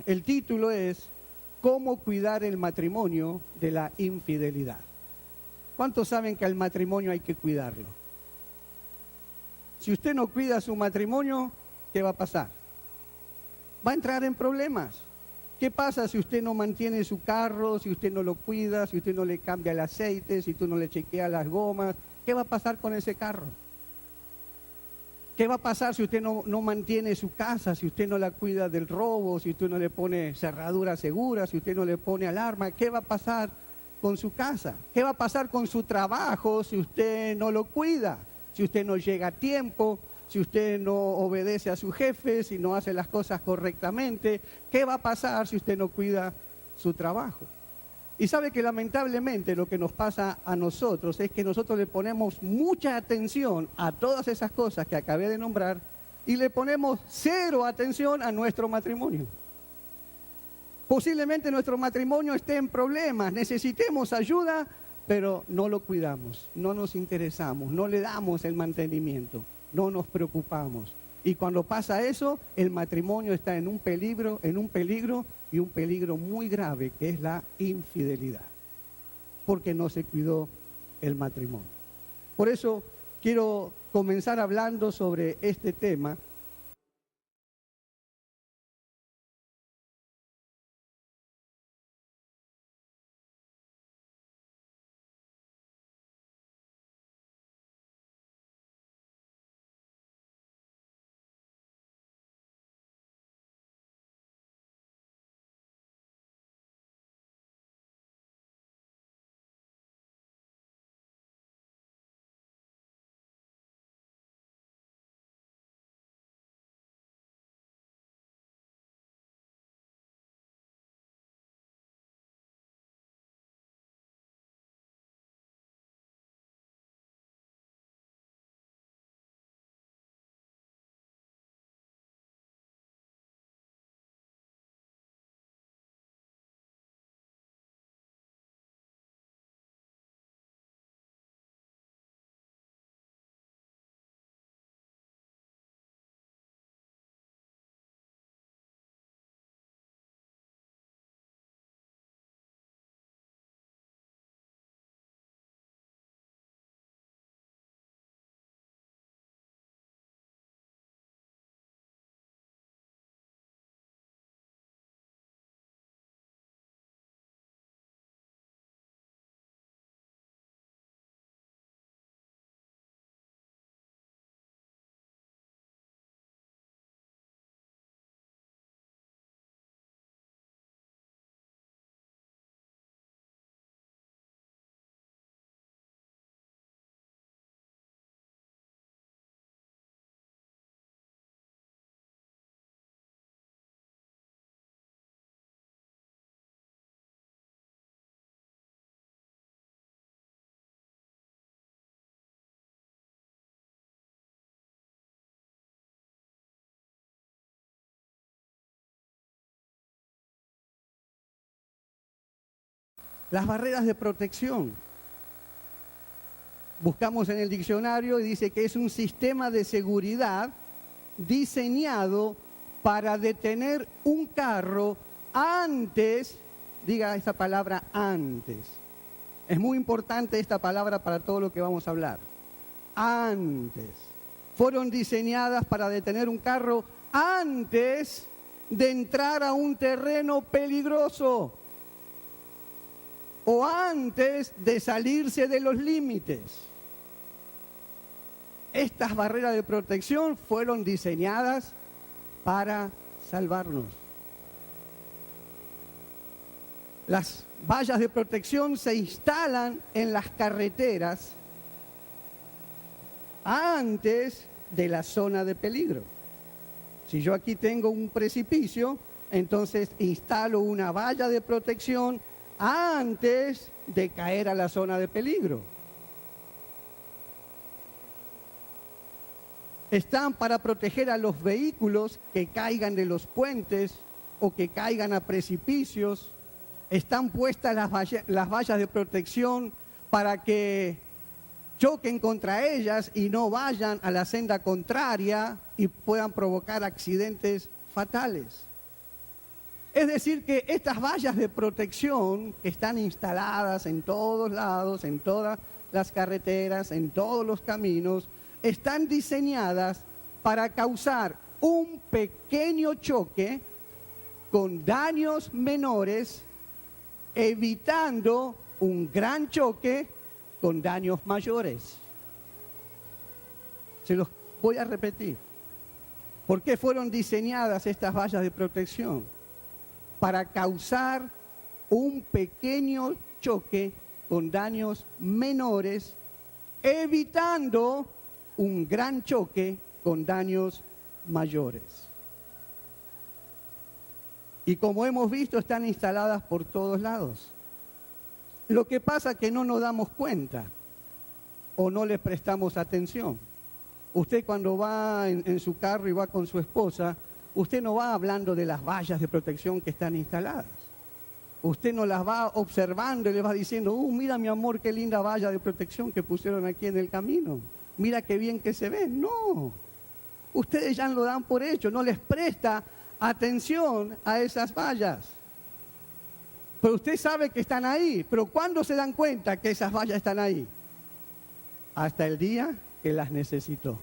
El título es ¿Cómo cuidar el matrimonio de la infidelidad? ¿Cuántos saben que al matrimonio hay que cuidarlo? Si usted no cuida su matrimonio, ¿qué va a pasar? Va a entrar en problemas. ¿Qué pasa si usted no mantiene su carro, si usted no lo cuida, si usted no le cambia el aceite, si tú no le chequeas las gomas? ¿Qué va a pasar con ese carro? ¿Qué va a pasar si usted no mantiene su casa, si usted no la cuida del robo, si usted no le pone cerradura segura, si usted no le pone alarma? ¿Qué va a pasar con su casa? ¿Qué va a pasar con su trabajo si usted no lo cuida? Si usted no llega a tiempo, si usted no obedece a su jefe, si no hace las cosas correctamente. ¿Qué va a pasar si usted no cuida su trabajo? Y sabe que lamentablemente lo que nos pasa a nosotros es que nosotros le ponemos mucha atención a todas esas cosas que acabé de nombrar y le ponemos cero atención a nuestro matrimonio. Posiblemente nuestro matrimonio esté en problemas, necesitemos ayuda, pero no lo cuidamos, no nos interesamos, no le damos el mantenimiento, no nos preocupamos. Y cuando pasa eso, el matrimonio está en un peligro y un peligro muy grave, que es la infidelidad, porque no se cuidó el matrimonio. Por eso quiero comenzar hablando sobre este tema. Las barreras de protección. Buscamos en el diccionario y dice que es un sistema de seguridad diseñado para detener un carro antes, diga esa palabra antes. Es muy importante esta palabra para todo lo que vamos a hablar. Antes. Fueron diseñadas para detener un carro antes de entrar a un terreno peligroso o antes de salirse de los límites. Estas barreras de protección fueron diseñadas para salvarnos. Las vallas de protección se instalan en las carreteras antes de la zona de peligro. Si yo aquí tengo un precipicio, entonces instalo una valla de protección antes de caer a la zona de peligro. Están para proteger a los vehículos que caigan de los puentes o que caigan a precipicios. Están puestas las vallas de protección para que choquen contra ellas y no vayan a la senda contraria y puedan provocar accidentes fatales. Es decir, que estas vallas de protección que están instaladas en todos lados, en todas las carreteras, en todos los caminos, están diseñadas para causar un pequeño choque con daños menores, evitando un gran choque con daños mayores. Se los voy a repetir. ¿Por qué fueron diseñadas estas vallas de protección? Para causar un pequeño choque con daños menores, evitando un gran choque con daños mayores. Y como hemos visto, están instaladas por todos lados. Lo que pasa es que no nos damos cuenta o no les prestamos atención. Usted cuando va en su carro y va con su esposa, usted no va hablando de las vallas de protección que están instaladas. Usted no las va observando y le va diciendo, mira mi amor, qué linda valla de protección que pusieron aquí en el camino. Mira qué bien que se ve. No, ustedes ya lo dan por hecho, no les presta atención a esas vallas. Pero usted sabe que están ahí, pero ¿cuándo se dan cuenta que esas vallas están ahí? Hasta el día que las necesitó.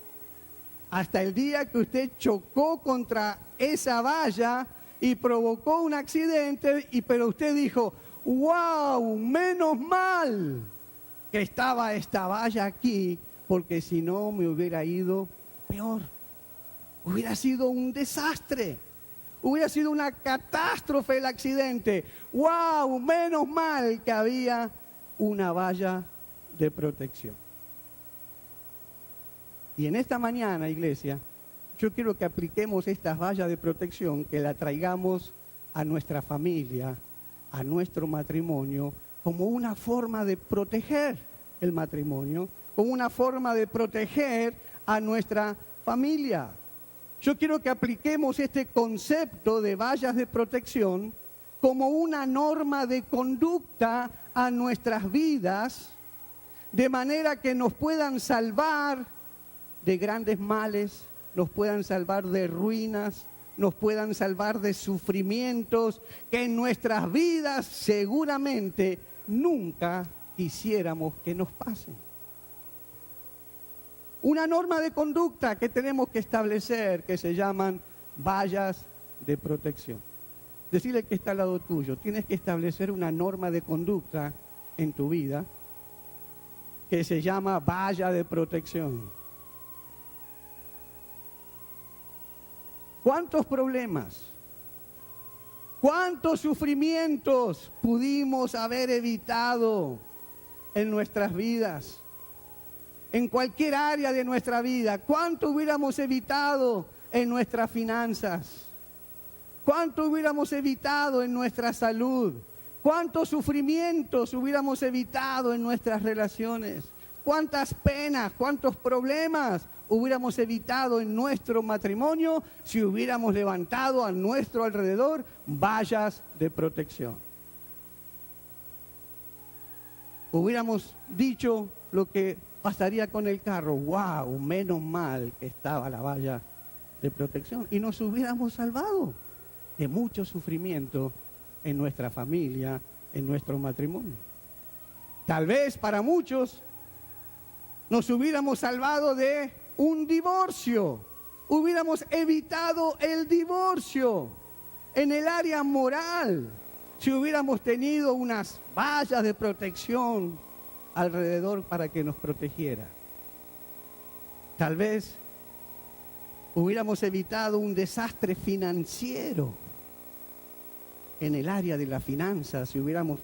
Hasta el día que usted chocó contra esa valla y provocó un accidente, pero usted dijo, wow, menos mal que estaba esta valla aquí, porque si no me hubiera ido peor. Hubiera sido un desastre. Hubiera sido una catástrofe el accidente. ¡Wow! Menos mal que había una valla de protección. Y en esta mañana, iglesia, yo quiero que apliquemos estas vallas de protección, que la traigamos a nuestra familia, a nuestro matrimonio, como una forma de proteger el matrimonio, como una forma de proteger a nuestra familia. Yo quiero que apliquemos este concepto de vallas de protección como una norma de conducta a nuestras vidas, de manera que nos puedan salvar de grandes males, nos puedan salvar de ruinas, nos puedan salvar de sufrimientos que en nuestras vidas seguramente nunca quisiéramos que nos pasen. Una norma de conducta que tenemos que establecer, que se llaman vallas de protección. Decirle que está al lado tuyo, tienes que establecer una norma de conducta en tu vida que se llama valla de protección. ¿Cuántos problemas, cuántos sufrimientos pudimos haber evitado en nuestras vidas? En cualquier área de nuestra vida, ¿cuánto hubiéramos evitado en nuestras finanzas? ¿Cuánto hubiéramos evitado en nuestra salud? ¿Cuántos sufrimientos hubiéramos evitado en nuestras relaciones? ¿Cuántas penas, cuántos problemas hubiéramos evitado en nuestro matrimonio si hubiéramos levantado a nuestro alrededor vallas de protección? Hubiéramos dicho lo que pasaría con el carro, wow, menos mal que estaba la valla de protección, y nos hubiéramos salvado de mucho sufrimiento en nuestra familia, en nuestro matrimonio. Tal vez para muchos nos hubiéramos salvado de un divorcio, hubiéramos evitado el divorcio en el área moral, si hubiéramos tenido unas vallas de protección alrededor para que nos protegiera. Tal vez hubiéramos evitado un desastre financiero en el área de la finanza, si hubiéramos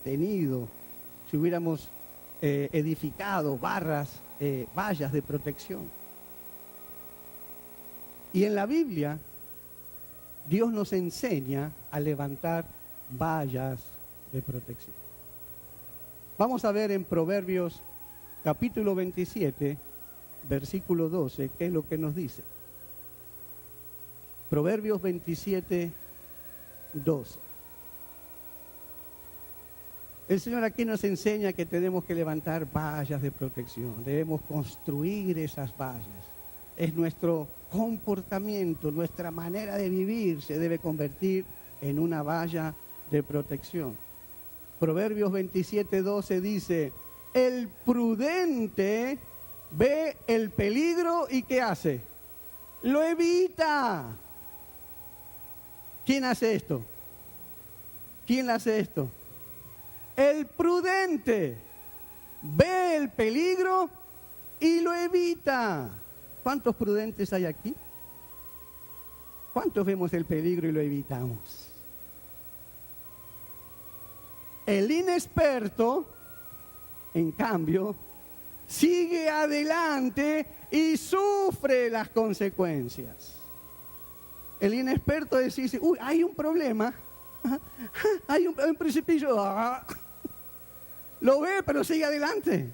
edificado vallas de protección. Y en la Biblia, Dios nos enseña a levantar vallas de protección. Vamos a ver en Proverbios capítulo 27, versículo 12, qué es lo que nos dice. Proverbios 27, 12. El Señor aquí nos enseña que tenemos que levantar vallas de protección, debemos construir esas vallas. Es nuestro comportamiento, nuestra manera de vivir se debe convertir en una valla de protección. Proverbios 27:12 dice, el prudente ve el peligro y ¿qué hace? Lo evita. ¿Quién hace esto? ¿Quién hace esto? El prudente ve el peligro y lo evita. ¿Cuántos prudentes hay aquí? ¿Cuántos vemos el peligro y lo evitamos? El inexperto, en cambio, sigue adelante y sufre las consecuencias. El inexperto dice, uy, hay un problema, hay un precipicio, lo ve pero sigue adelante.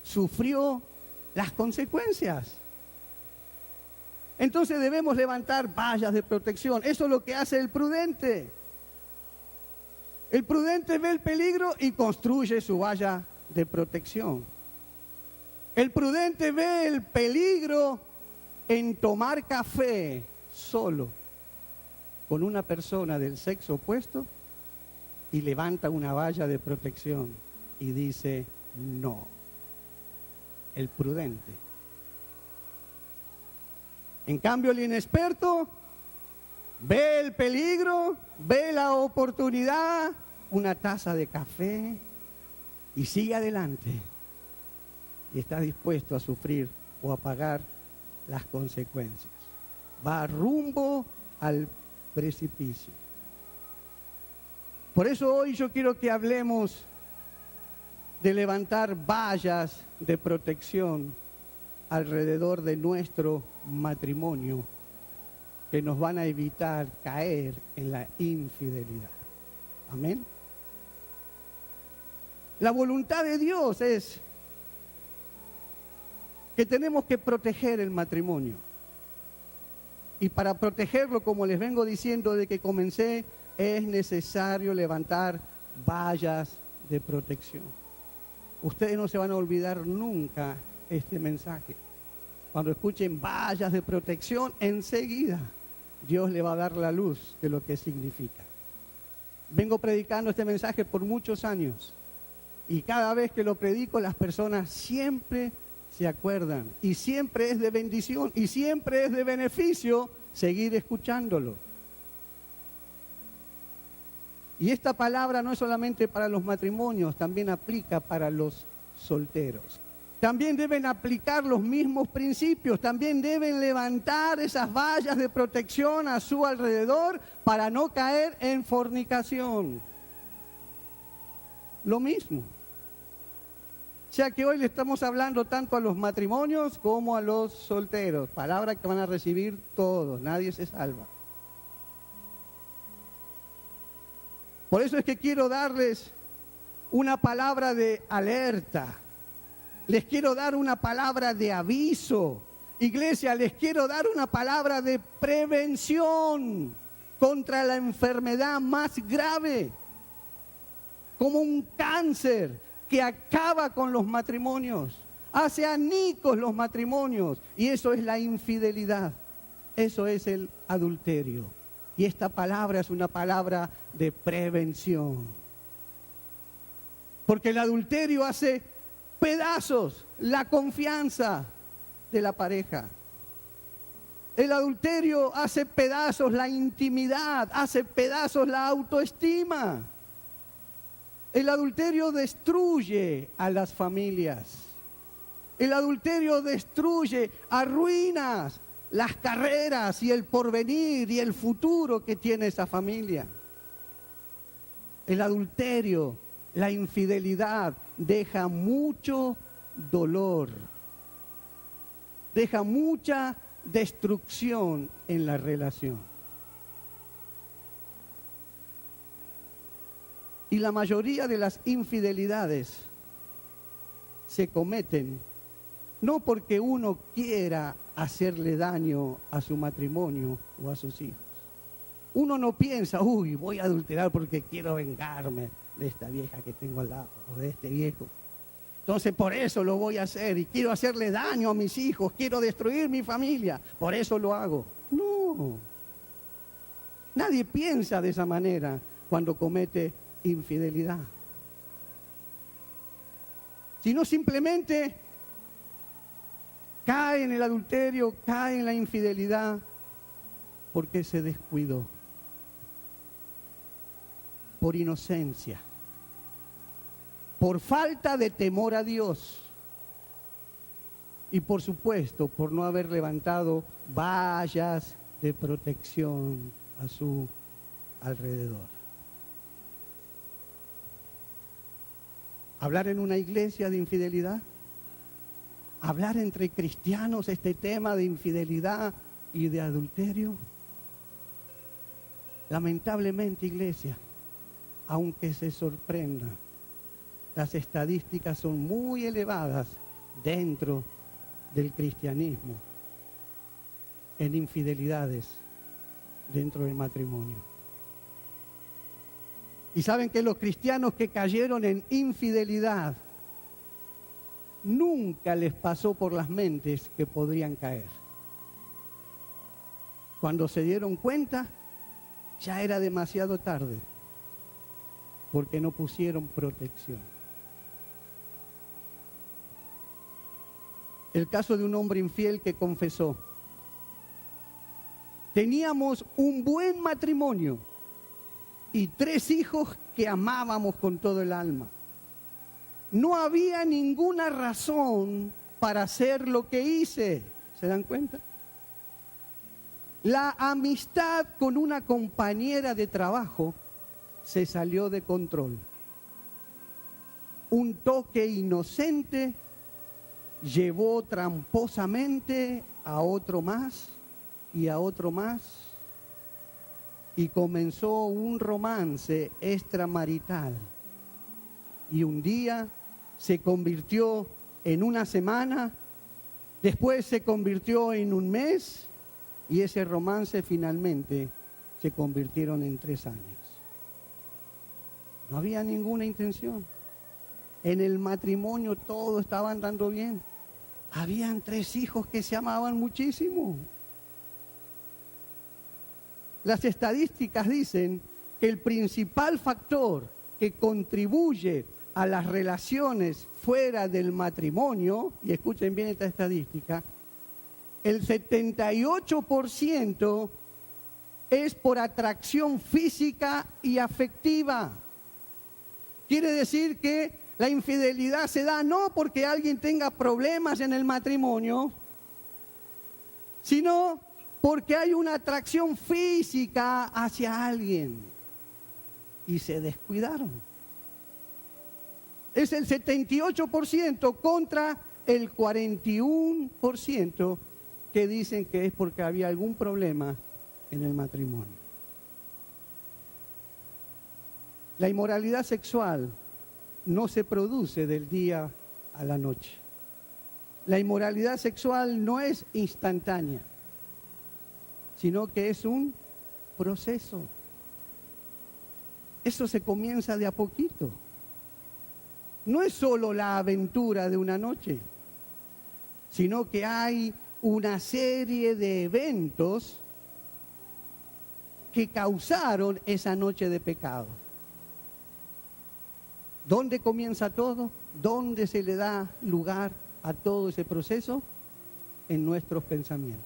Sufrió las consecuencias. Entonces debemos levantar vallas de protección. Eso es lo que hace el prudente. El prudente ve el peligro y construye su valla de protección. El prudente ve el peligro en tomar café solo con una persona del sexo opuesto y levanta una valla de protección y dice no. El prudente. En cambio, el inexperto ve el peligro, ve la oportunidad, una taza de café y sigue adelante. Y está dispuesto a sufrir o a pagar las consecuencias. Va rumbo al precipicio. Por eso hoy yo quiero que hablemos de levantar vallas de protección alrededor de nuestro matrimonio que nos van a evitar caer en la infidelidad. Amén. La voluntad de Dios es que tenemos que proteger el matrimonio. Y para protegerlo, como les vengo diciendo desde que comencé, es necesario levantar vallas de protección. Ustedes no se van a olvidar nunca este mensaje. Cuando escuchen vallas de protección, enseguida Dios le va a dar la luz de lo que significa. Vengo predicando este mensaje por muchos años y cada vez que lo predico las personas siempre se acuerdan y siempre es de bendición y siempre es de beneficio seguir escuchándolo. Y esta palabra no es solamente para los matrimonios, también aplica para los solteros. También deben aplicar los mismos principios, también deben levantar esas vallas de protección a su alrededor para no caer en fornicación. Lo mismo. O sea que hoy le estamos hablando tanto a los matrimonios como a los solteros. Palabra que van a recibir todos, nadie se salva. Por eso es que quiero darles una palabra de alerta. Les quiero dar una palabra de aviso. Iglesia, les quiero dar una palabra de prevención contra la enfermedad más grave, como un cáncer que acaba con los matrimonios, hace añicos los matrimonios, y eso es la infidelidad, eso es el adulterio. Y esta palabra es una palabra de prevención. Porque el adulterio hace pedazos la confianza de la pareja. El adulterio hace pedazos la intimidad, hace pedazos la autoestima. El adulterio destruye a las familias. El adulterio destruye, arruina las carreras y el porvenir y el futuro que tiene esa familia. El adulterio, la infidelidad, deja mucho dolor, deja mucha destrucción en la relación. Y la mayoría de las infidelidades se cometen no porque uno quiera hacerle daño a su matrimonio o a sus hijos. Uno no piensa, uy, voy a adulterar porque quiero vengarme de esta vieja que tengo al lado o de este viejo. Entonces por eso lo voy a hacer y quiero hacerle daño a mis hijos, quiero destruir mi familia, por eso lo hago. No. Nadie piensa de esa manera cuando comete infidelidad. Sino simplemente cae en el adulterio, cae en la infidelidad porque se descuidó. Por inocencia. Por falta de temor a Dios. Y por supuesto, por no haber levantado vallas de protección a su alrededor. Hablar en una iglesia de infidelidad, hablar entre cristianos este tema de infidelidad y de adulterio. Lamentablemente, iglesia, aunque se sorprenda, las estadísticas son muy elevadas dentro del cristianismo en infidelidades dentro del matrimonio. Y saben que los cristianos que cayeron en infidelidad nunca les pasó por las mentes que podrían caer. Cuando se dieron cuenta, ya era demasiado tarde, porque no pusieron protección. El caso de un hombre infiel que confesó: teníamos un buen matrimonio y 3 hijos que amábamos con todo el alma. No había ninguna razón para hacer lo que hice. ¿Se dan cuenta? La amistad con una compañera de trabajo se salió de control. Un toque inocente llevó tramposamente a otro más y a otro más, y comenzó un romance extramarital. Y un día se convirtió en una semana, después se convirtió en un mes, y ese romance finalmente se convirtieron en 3 años. No había ninguna intención. En el matrimonio todo estaba andando bien. Habían 3 hijos que se amaban muchísimo. Las estadísticas dicen que el principal factor que contribuye a las relaciones fuera del matrimonio, y escuchen bien esta estadística, el 78% es por atracción física y afectiva. Quiere decir que la infidelidad se da no porque alguien tenga problemas en el matrimonio, sino porque hay una atracción física hacia alguien y se descuidaron. Es el 78% contra el 41% que dicen que es porque había algún problema en el matrimonio. La inmoralidad sexual no se produce del día a la noche. La inmoralidad sexual no es instantánea, sino que es un proceso. Eso se comienza de a poquito. No es solo la aventura de una noche, sino que hay una serie de eventos que causaron esa noche de pecado. ¿Dónde comienza todo? ¿Dónde se le da lugar a todo ese proceso? En nuestros pensamientos.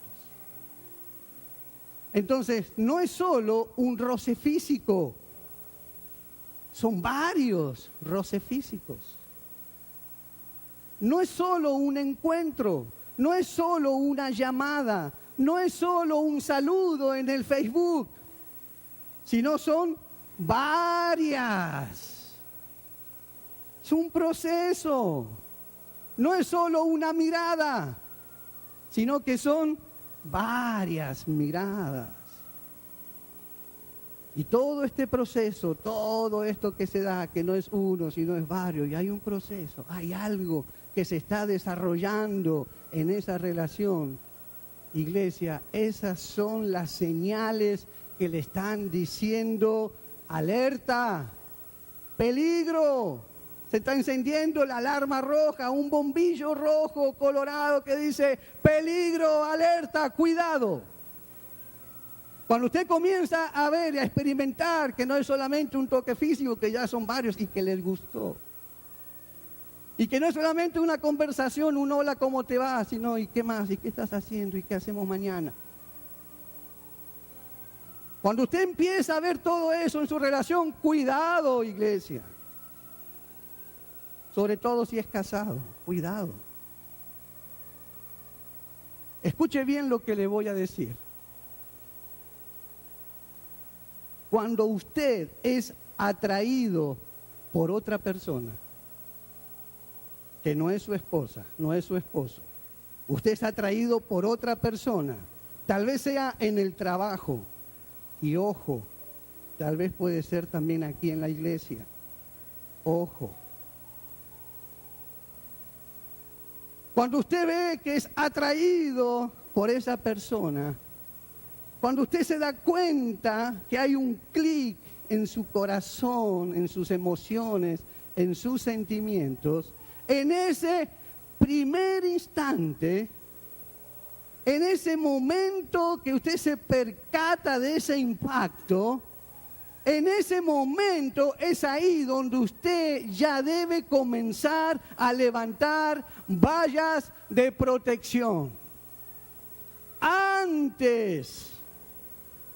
Entonces, no es solo un roce físico, son varios roces físicos. No es solo un encuentro, no es solo una llamada, no es solo un saludo en el Facebook, sino son varias. Es un proceso. No es solo una mirada, sino que son varias miradas. Y todo este proceso, todo esto que se da, que no es uno, sino es varios, y hay un proceso, hay algo que se está desarrollando en esa relación. Iglesia, esas son las señales que le están diciendo: alerta, peligro. Se está encendiendo la alarma roja, un bombillo rojo colorado que dice: peligro, alerta, cuidado. Cuando usted comienza a ver y a experimentar que no es solamente un toque físico, que ya son varios y que les gustó. Y que no es solamente una conversación, un hola, ¿cómo te va? Sino, ¿y qué más? ¿Y qué estás haciendo? ¿Y qué hacemos mañana? Cuando usted empieza a ver todo eso en su relación, cuidado, iglesia. Sobre todo si es casado, cuidado. Escuche bien lo que le voy a decir. Cuando usted es atraído por otra persona, que no es su esposa, no es su esposo, usted es atraído por otra persona, tal vez sea en el trabajo, y ojo, tal vez puede ser también aquí en la iglesia, ojo. Cuando usted ve que es atraído por esa persona, cuando usted se da cuenta que hay un clic en su corazón, en sus emociones, en sus sentimientos, en ese primer instante, en ese momento que usted se percata de ese impacto, en ese momento es ahí donde usted ya debe comenzar a levantar vallas de protección. Antes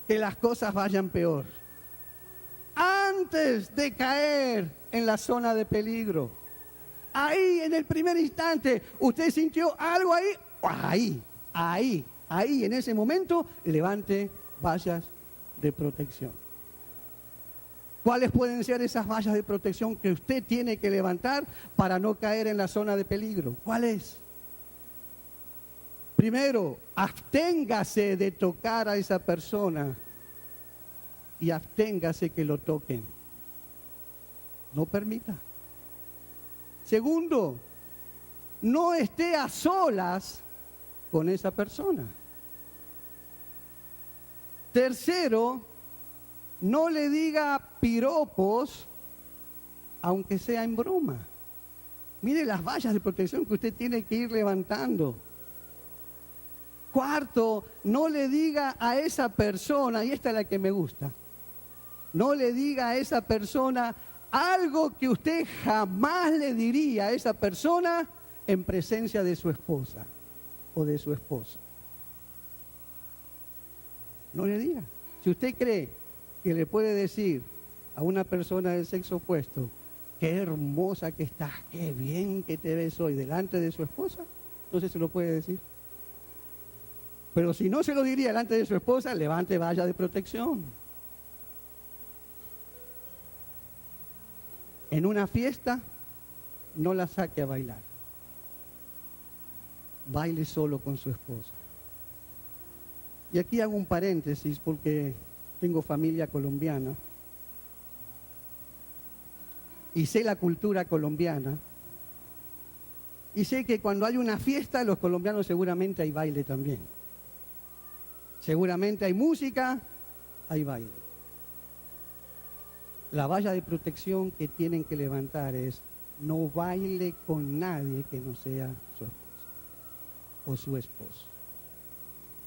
que las cosas vayan peor. Antes de caer en la zona de peligro. Ahí, en el primer instante, usted sintió algo ahí, en ese momento, levante vallas de protección. ¿Cuáles pueden ser esas vallas de protección que usted tiene que levantar para no caer en la zona de peligro? ¿Cuáles? Primero, absténgase de tocar a esa persona y absténgase que lo toquen. No permita. Segundo, no esté a solas con esa persona. Tercero, no le diga piropos, aunque sea en broma. Mire las vallas de protección que usted tiene que ir levantando. Cuarto, no le diga a esa persona, y esta es la que me gusta, no le diga a esa persona algo que usted jamás le diría a esa persona en presencia de su esposa o de su esposo. No le diga. Si usted cree que le puede decir a una persona del sexo opuesto, qué hermosa que estás, qué bien que te ves hoy delante de su esposa, entonces se lo puede decir. Pero si no se lo diría delante de su esposa, levante valla de protección. En una fiesta, no la saque a bailar. Baile solo con su esposa. Y aquí hago un paréntesis porque tengo familia colombiana y sé la cultura colombiana y sé que cuando hay una fiesta, los colombianos seguramente hay baile también. Seguramente hay música, hay baile. La valla de protección que tienen que levantar es: no baile con nadie que no sea su esposa o su esposo.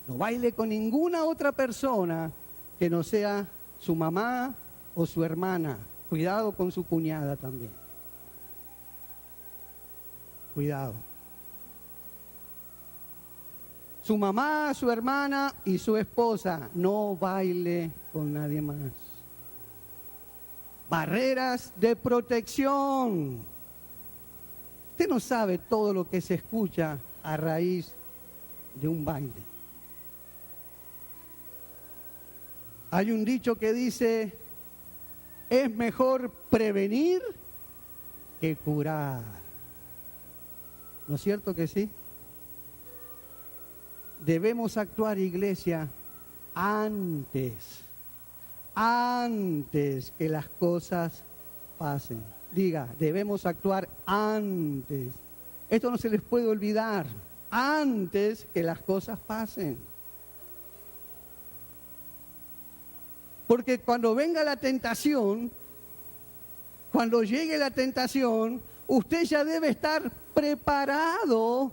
No baile con ninguna otra persona que no sea su mamá o su hermana. Cuidado con su cuñada también. Cuidado. Su mamá, su hermana y su esposa. No baile con nadie más. Barreras de protección. Usted no sabe todo lo que se escucha a raíz de un baile. Hay un dicho que dice: es mejor prevenir que curar. ¿No es cierto que sí? Debemos actuar, iglesia, antes que las cosas pasen. Diga, debemos actuar antes. Esto no se les puede olvidar. Antes que las cosas pasen. Porque cuando venga la tentación, cuando llegue la tentación, usted ya debe estar preparado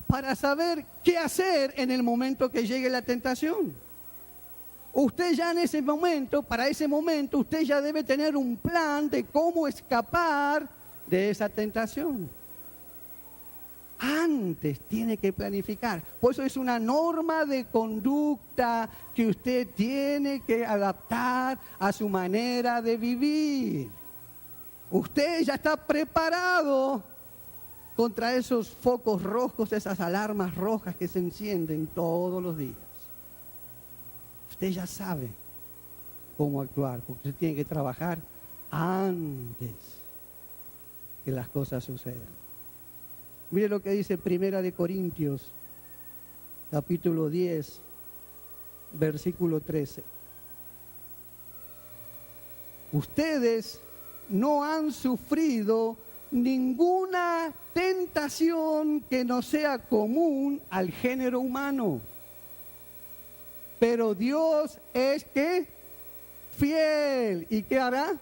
para saber qué hacer en el momento que llegue la tentación. usted ya en ese momento, para ese momento, usted ya debe tener un plan de cómo escapar de esa tentación. Antes tiene que planificar. Por eso es una norma de conducta que usted tiene que adaptar a su manera de vivir. Usted ya está preparado contra esos focos rojos, esas alarmas rojas que se encienden todos los días. Usted ya sabe cómo actuar, porque usted tiene que trabajar antes que las cosas sucedan. Mire lo que dice Primera de Corintios, capítulo 10, versículo 13. Ustedes no han sufrido ninguna tentación que no sea común al género humano. Pero Dios es ¿qué? Fiel. ¿Y qué hará?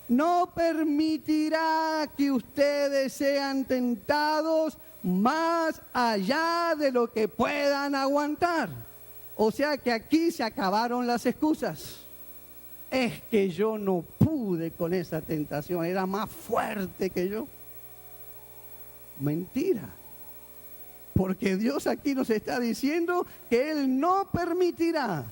No permitirá que ustedes sean tentados más allá de lo que puedan aguantar. O sea que aquí se acabaron las excusas. Es que yo no pude con esa tentación, era más fuerte que yo. Mentira. Porque Dios aquí nos está diciendo que Él no permitirá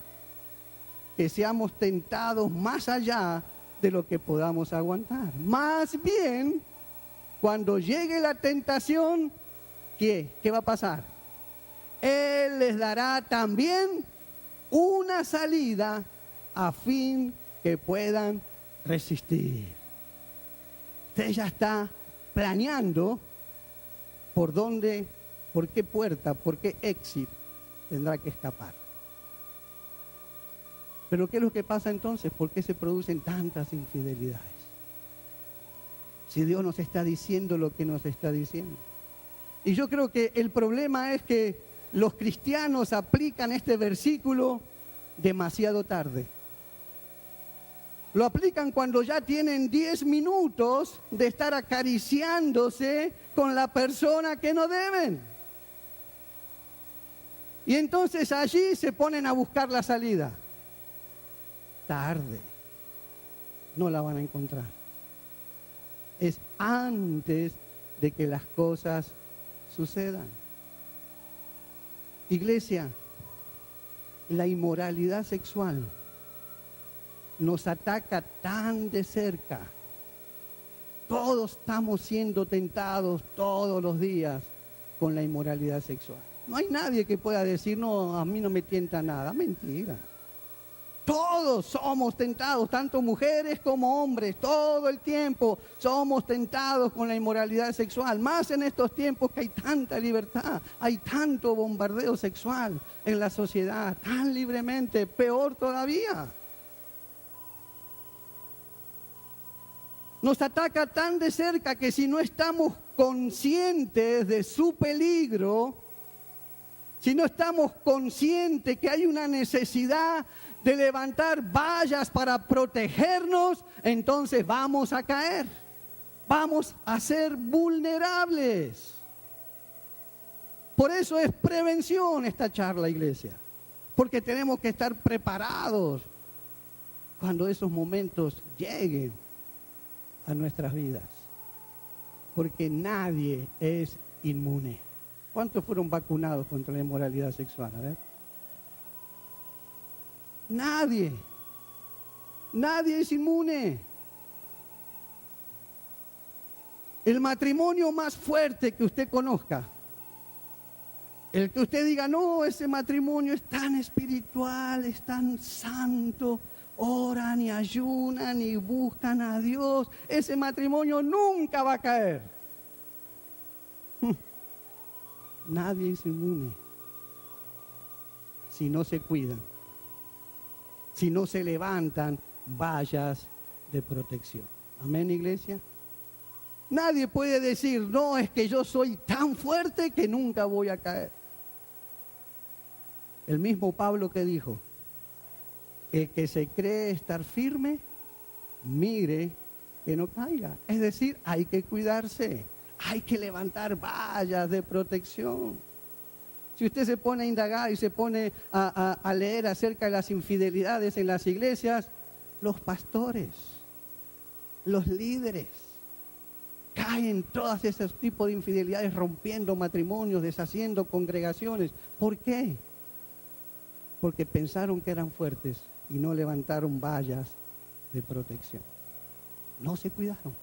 que seamos tentados más allá de lo que podamos aguantar. Más bien, cuando llegue la tentación, ¿qué va a pasar? Él les dará también una salida a fin que puedan resistir. Usted ya está planeando por dónde, por qué puerta, por qué exit tendrá que escapar. Pero ¿qué es lo que pasa entonces? ¿Por qué se producen tantas infidelidades? Si Dios nos está diciendo lo que nos está diciendo. Y yo creo que el problema es que los cristianos aplican este versículo demasiado tarde. Lo aplican cuando ya tienen 10 minutos de estar acariciándose con la persona que no deben. Y entonces allí se ponen a buscar la salida. Tarde. No la van a encontrar. Es antes de que las cosas sucedan. Iglesia, la inmoralidad sexual nos ataca tan de cerca. Todos estamos siendo tentados todos los días con la inmoralidad sexual. No hay nadie que pueda decir, no, a mí no me tienta nada. Mentira. Todos somos tentados, tanto mujeres como hombres, todo el tiempo somos tentados con la inmoralidad sexual. Más en estos tiempos que hay tanta libertad, hay tanto bombardeo sexual en la sociedad, tan libremente, peor todavía. Nos ataca tan de cerca que si no estamos conscientes de su peligro, si no estamos conscientes que hay una necesidad de levantar vallas para protegernos, entonces vamos a caer, vamos a ser vulnerables. Por eso es prevención esta charla, iglesia, porque tenemos que estar preparados cuando esos momentos lleguen a nuestras vidas, porque nadie es inmune. ¿Cuántos fueron vacunados contra la inmoralidad sexual? A ver. Nadie es inmune. El matrimonio más fuerte que usted conozca, el que usted diga, no, ese matrimonio es tan espiritual, es tan santo, oran y ayunan y buscan a Dios, ese matrimonio nunca va a caer. Nadie es inmune si no se cuidan, si no se levantan vallas de protección. Amén, iglesia. Nadie puede decir, no, es que yo soy tan fuerte que nunca voy a caer. El mismo Pablo que dijo, el que se cree estar firme, mire que no caiga. Es decir, hay que cuidarse, hay que levantar vallas de protección. Si usted se pone a indagar y se pone a leer acerca de las infidelidades en las iglesias, los pastores, los líderes, caen en todos esos tipos de infidelidades, rompiendo matrimonios, deshaciendo congregaciones. ¿Por qué? Porque pensaron que eran fuertes y no levantaron vallas de protección. No se cuidaron.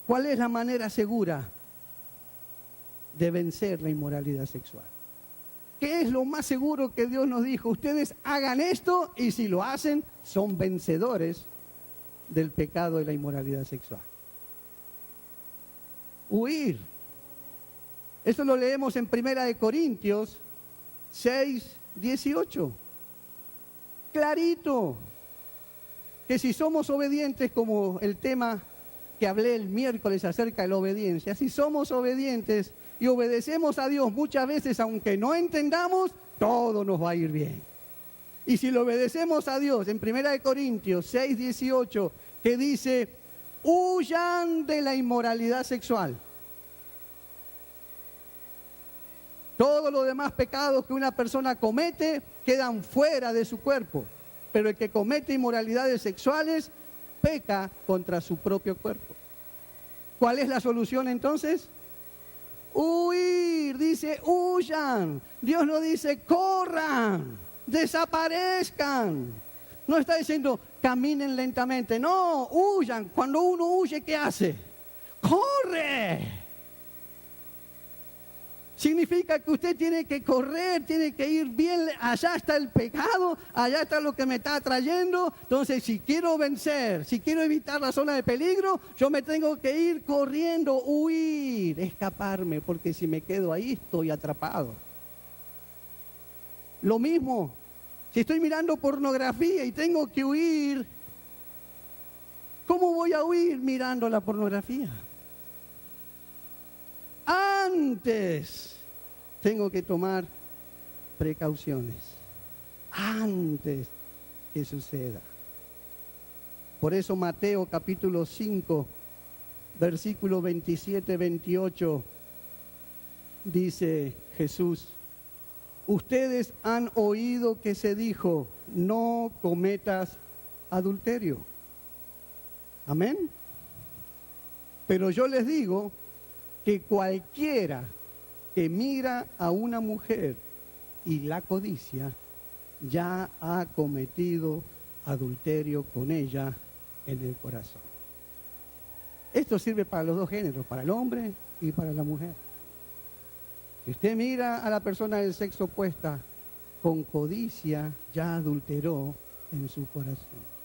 ¿Cuál es la manera segura de vencer la inmoralidad sexual? ¿Qué es lo más seguro que Dios nos dijo? Ustedes hagan esto y si lo hacen, son vencedores del pecado de la inmoralidad sexual. Huir. Esto lo leemos en 1 Corintios 6:18. Clarito. Que si somos obedientes, como el tema que hablé el miércoles acerca de la obediencia, si somos obedientes y obedecemos a Dios muchas veces, aunque no entendamos, todo nos va a ir bien. Y si lo obedecemos a Dios, en 1 Corintios 6:18, que dice, huyan de la inmoralidad sexual. Todos los demás pecados que una persona comete quedan fuera de su cuerpo, pero el que comete inmoralidades sexuales peca contra su propio cuerpo. ¿Cuál es la solución entonces? Huir, dice huyan. Dios no dice corran, desaparezcan. No está diciendo caminen lentamente, no, huyan. Cuando uno huye, ¿qué hace? ¡Corre! Significa que usted tiene que correr, tiene que ir bien, allá está el pecado, allá está lo que me está atrayendo. Entonces, si quiero vencer, si quiero evitar la zona de peligro, yo me tengo que ir corriendo, huir, escaparme, porque si me quedo ahí estoy atrapado. Lo mismo, si estoy mirando pornografía y tengo que huir, ¿cómo voy a huir mirando la pornografía? Antes tengo que tomar precauciones, antes que suceda. Por eso Mateo capítulo 5, versículo 27-28, dice Jesús, ustedes han oído que se dijo, no cometas adulterio. Amén. Pero yo les digo que cualquiera que mira a una mujer y la codicia, ya ha cometido adulterio con ella en el corazón. Esto sirve para los dos géneros, para el hombre y para la mujer. Si usted mira a la persona del sexo opuesto con codicia, ya adulteró en su corazón.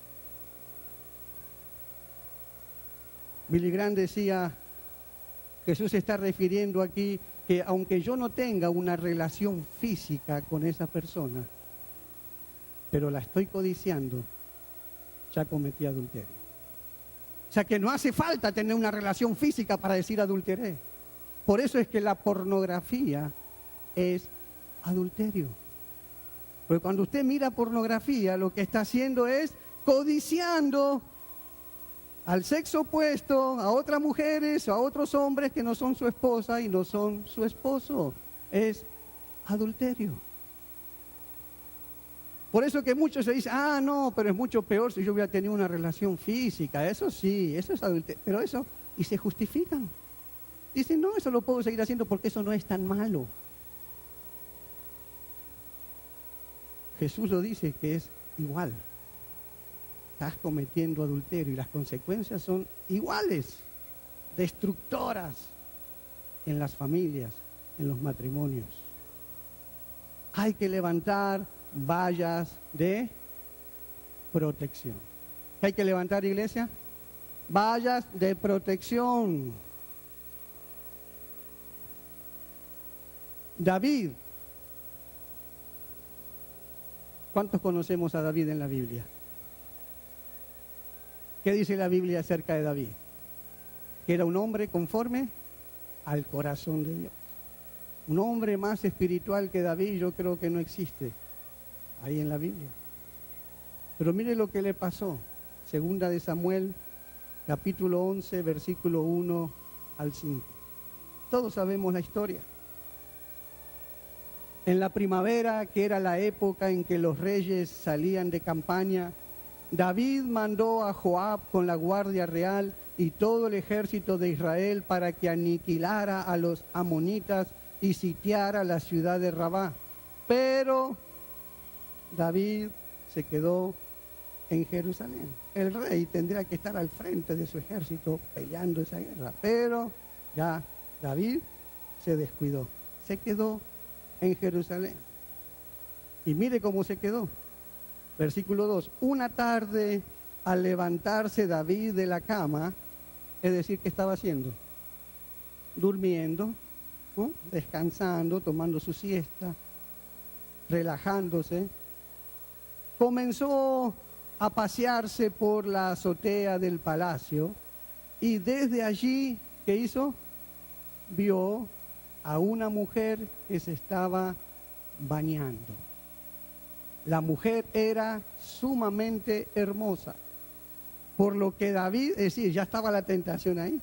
Billy Graham decía, Jesús se está refiriendo aquí que aunque yo no tenga una relación física con esa persona, pero la estoy codiciando, ya cometí adulterio. O sea que no hace falta tener una relación física para decir adulteré. Por eso es que la pornografía es adulterio. Porque cuando usted mira pornografía, lo que está haciendo es codiciando al sexo opuesto, a otras mujeres o a otros hombres que no son su esposa y no son su esposo. Es adulterio. Por eso que muchos se dicen, no, pero es mucho peor si yo hubiera tenido una relación física. Eso sí, eso es adulterio. Pero eso, y se justifican. Dicen, no, eso lo puedo seguir haciendo porque eso no es tan malo. Jesús lo dice que es igual. Estás cometiendo adulterio y las consecuencias son iguales, destructoras en las familias, en los matrimonios. Hay que levantar vallas de protección. ¿Qué hay que levantar, iglesia? Vallas de protección. David. ¿Cuántos conocemos a David en la Biblia? ¿Qué dice la Biblia acerca de David? Que era un hombre conforme al corazón de Dios. Un hombre más espiritual que David yo creo que no existe ahí en la Biblia. Pero mire lo que le pasó. Segunda de Samuel, capítulo 11, versículo 1 al 5. Todos sabemos la historia. En la primavera, que era la época en que los reyes salían de campaña, David mandó a Joab con la guardia real y todo el ejército de Israel para que aniquilara a los amonitas y sitiara la ciudad de Rabá. Pero David se quedó en Jerusalén. El rey tendría que estar al frente de su ejército peleando esa guerra, pero ya David se descuidó, se quedó en Jerusalén. Y mire cómo se quedó. Versículo 2. Una tarde, al levantarse David de la cama, es decir, ¿qué estaba haciendo? Durmiendo, ¿no? Descansando, tomando su siesta, relajándose. Comenzó a pasearse por la azotea del palacio y desde allí, ¿qué hizo? Vio a una mujer que se estaba bañando. La mujer era sumamente hermosa, por lo que David, es decir, ya estaba la tentación ahí,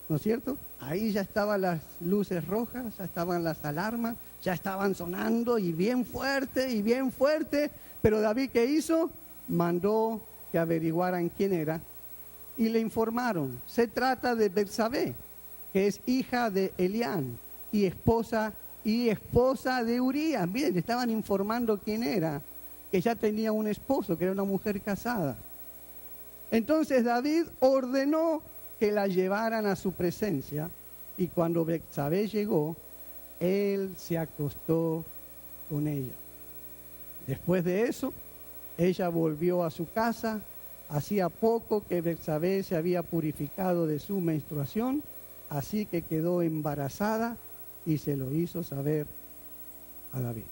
¿no es cierto? Ahí ya estaban las luces rojas, ya estaban las alarmas, ya estaban sonando y bien fuerte, pero David, ¿qué hizo? Mandó que averiguaran quién era y le informaron. Se trata de Betsabé, que es hija de Elián y esposa de Urías. Miren, le estaban informando quién era, que ya tenía un esposo, que era una mujer casada. Entonces David ordenó que la llevaran a su presencia y cuando Betsabé llegó, él se acostó con ella. Después de eso, ella volvió a su casa. Hacía poco que Betsabé se había purificado de su menstruación, así que quedó embarazada y se lo hizo saber a David.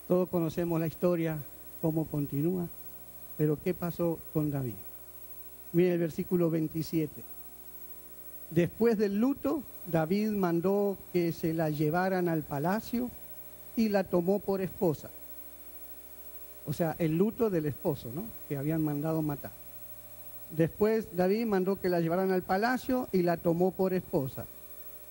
Todos conocemos la historia, cómo continúa, pero ¿qué pasó con David? Miren el versículo 27. Después del luto, David mandó que se la llevaran al palacio y la tomó por esposa. O sea, el luto del esposo, ¿no? Que habían mandado matar. Después David mandó que la llevaran al palacio y la tomó por esposa.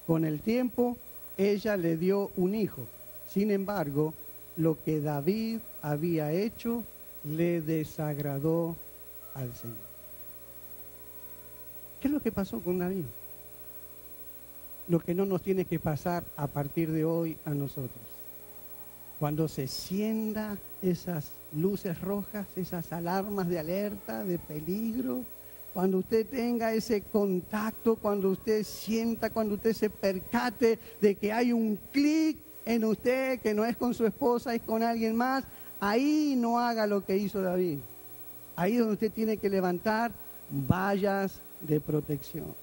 Con el tiempo, ella le dio un hijo. Sin embargo, lo que David había hecho le desagradó al Señor. ¿Qué es lo que pasó con David? Lo que no nos tiene que pasar a partir de hoy a nosotros. Cuando se encienda esas luces rojas, esas alarmas de alerta, de peligro, cuando usted tenga ese contacto, cuando usted sienta, cuando usted se percate de que hay un clic en usted, que no es con su esposa, es con alguien más, ahí no haga lo que hizo David. Ahí es donde usted tiene que levantar vallas de protección.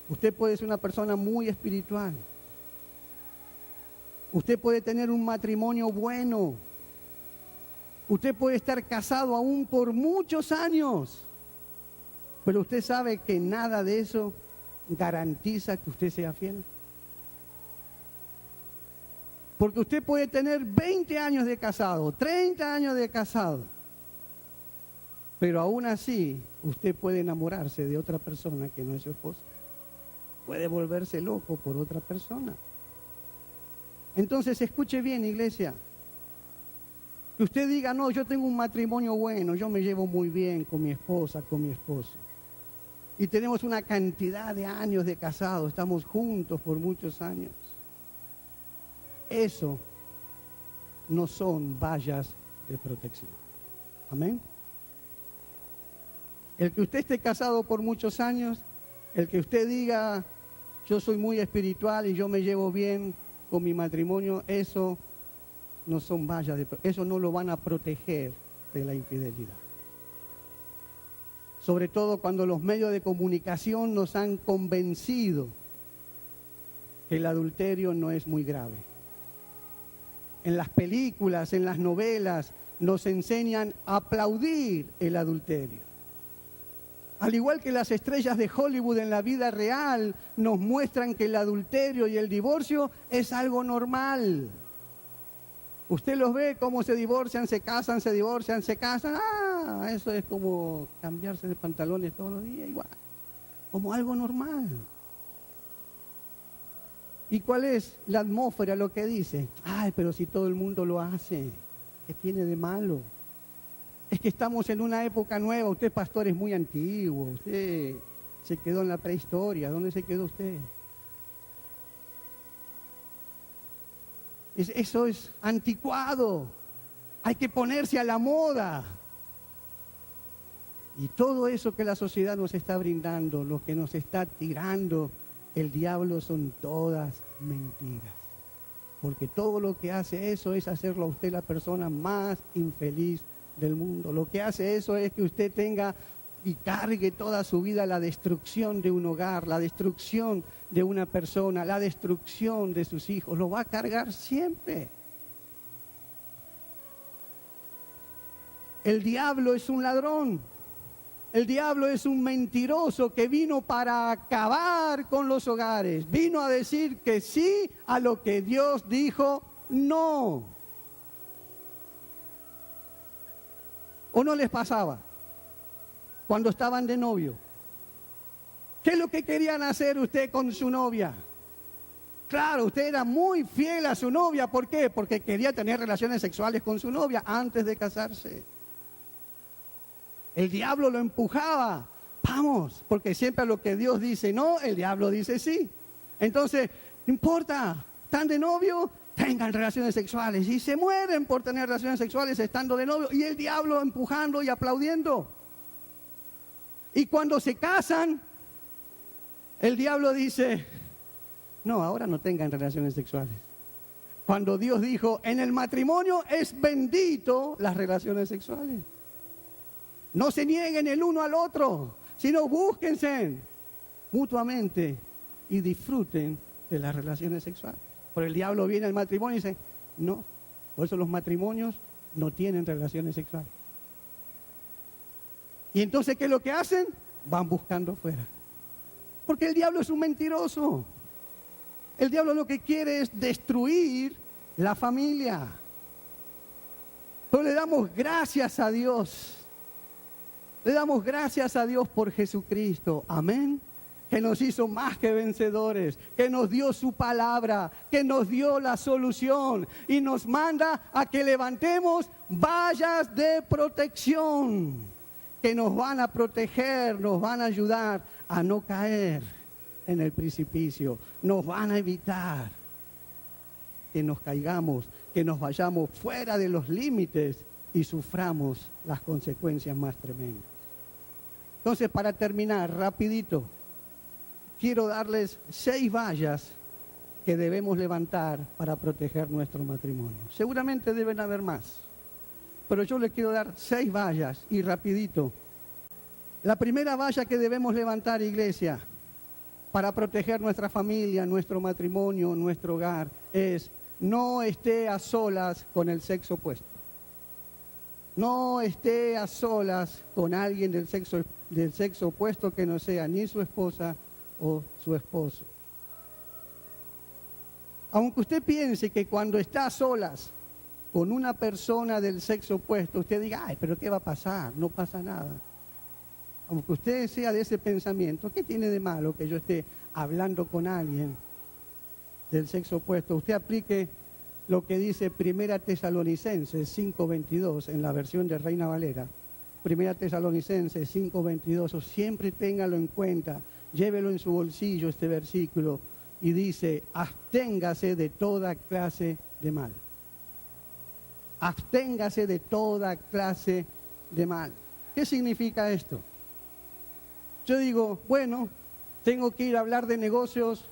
Usted puede ser una persona muy espiritual. Usted puede tener un matrimonio bueno. Usted puede estar casado aún por muchos años. Pero usted sabe que nada de eso garantiza que usted sea fiel. Porque usted puede tener 20 años de casado, 30 años de casado. Pero aún así, usted puede enamorarse de otra persona que no es su esposa. Puede volverse loco por otra persona. Entonces, escuche bien, iglesia. Que usted diga, no, yo tengo un matrimonio bueno, yo me llevo muy bien con mi esposa, con mi esposo. Y tenemos una cantidad de años de casados, estamos juntos por muchos años. Eso no son vallas de protección. Amén. El que usted esté casado por muchos años, el que usted diga, yo soy muy espiritual y yo me llevo bien con mi matrimonio, eso no son vallas de protección, eso no lo van a proteger de la infidelidad. Sobre todo cuando los medios de comunicación nos han convencido que el adulterio no es muy grave. En las películas, en las novelas, nos enseñan a aplaudir el adulterio. Al igual que las estrellas de Hollywood en la vida real nos muestran que el adulterio y el divorcio es algo normal. Usted los ve cómo se divorcian, se casan, se divorcian, se casan. Ah, eso es como cambiarse de pantalones todos los días, igual. Como algo normal. ¿Y cuál es la atmósfera, lo que dice? Ay, pero si todo el mundo lo hace, ¿qué tiene de malo? Es que estamos en una época nueva. Usted, pastor, es muy antiguo. Usted se quedó en la prehistoria. ¿Dónde se quedó usted? Eso es anticuado. Hay que ponerse a la moda. Y todo eso que la sociedad nos está brindando, lo que nos está tirando el diablo, son todas mentiras. Porque todo lo que hace eso es hacerlo a usted la persona más infeliz del mundo. Lo que hace eso es que usted tenga y cargue toda su vida la destrucción de un hogar, la destrucción de una persona, la destrucción de sus hijos. Lo va a cargar siempre. El diablo es un ladrón. El diablo es un mentiroso que vino para acabar con los hogares. Vino a decir que sí a lo que Dios dijo no. ¿O no les pasaba cuando estaban de novio? ¿Qué es lo que querían hacer usted con su novia? Claro, usted era muy fiel a su novia. ¿Por qué? Porque quería tener relaciones sexuales con su novia antes de casarse. El diablo lo empujaba. Vamos, porque siempre a lo que Dios dice no, el diablo dice sí. Entonces, no importa, están de novio, tengan relaciones sexuales. Y se mueren por tener relaciones sexuales estando de novio. Y el diablo empujando y aplaudiendo. Y cuando se casan, el diablo dice, no, ahora no tengan relaciones sexuales. Cuando Dios dijo, en el matrimonio es bendito las relaciones sexuales. No se nieguen el uno al otro, sino búsquense mutuamente y disfruten de las relaciones sexuales. Por el diablo viene al matrimonio y dice, no, por eso los matrimonios no tienen relaciones sexuales. Y entonces, ¿qué es lo que hacen? Van buscando fuera. Porque el diablo es un mentiroso. El diablo lo que quiere es destruir la familia. Pero le damos gracias a Dios. Le damos gracias a Dios por Jesucristo. Amén. Que nos hizo más que vencedores, que nos dio su palabra, que nos dio la solución y nos manda a que levantemos vallas de protección que nos van a proteger, nos van a ayudar a no caer en el precipicio, nos van a evitar que nos caigamos, que nos vayamos fuera de los límites y suframos las consecuencias más tremendas. Entonces, para terminar, rapidito, quiero darles 6 vallas que debemos levantar para proteger nuestro matrimonio. Seguramente deben haber más, pero yo les quiero dar 6 vallas y rapidito. La primera valla que debemos levantar, iglesia, para proteger nuestra familia, nuestro matrimonio, nuestro hogar, es no esté a solas con el sexo opuesto. No esté a solas con alguien del sexo opuesto que no sea ni su esposa o su esposo. Aunque usted piense que cuando está a solas con una persona del sexo opuesto, usted diga, ay, pero ¿qué va a pasar? No pasa nada. Aunque usted sea de ese pensamiento, ¿qué tiene de malo que yo esté hablando con alguien del sexo opuesto? Usted aplique lo que dice 1 Tesalonicenses 5:22 en la versión de Reina Valera. 1 Tesalonicenses 5:22, o siempre téngalo en cuenta, llévelo en su bolsillo este versículo, y dice, absténgase de toda clase de mal. Absténgase de toda clase de mal. ¿Qué significa esto? Yo digo, bueno, tengo que ir a hablar de negocios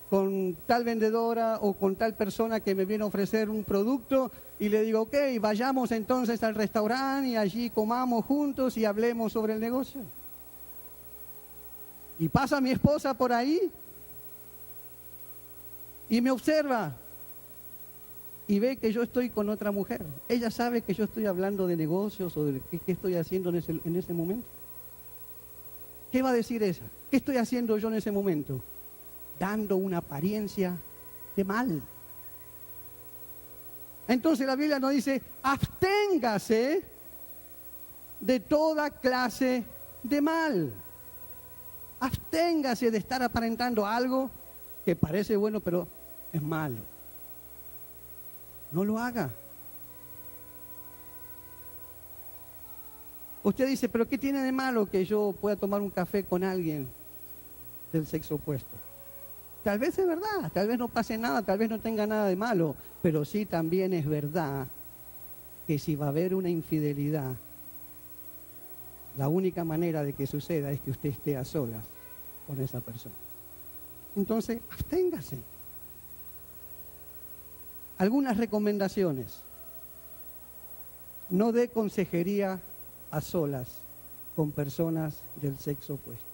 con tal vendedora o con tal persona que me viene a ofrecer un producto y le digo, ok, vayamos entonces al restaurante y allí comamos juntos y hablemos sobre el negocio. Y pasa mi esposa por ahí y me observa y ve que yo estoy con otra mujer. Ella sabe que yo estoy hablando de negocios o de qué estoy haciendo en ese momento. ¿Qué va a decir ella? ¿Qué estoy haciendo yo en ese momento? Dando una apariencia de mal. Entonces la Biblia nos dice, absténgase de toda clase de mal. Absténgase de estar aparentando algo que parece bueno, pero es malo. No lo haga. Usted dice, pero ¿qué tiene de malo que yo pueda tomar un café con alguien del sexo opuesto? Tal vez es verdad, tal vez no pase nada, tal vez no tenga nada de malo, pero sí también es verdad que si va a haber una infidelidad, la única manera de que suceda es que usted esté a solas con esa persona. Entonces, absténgase. Algunas recomendaciones. No dé consejería a solas con personas del sexo opuesto.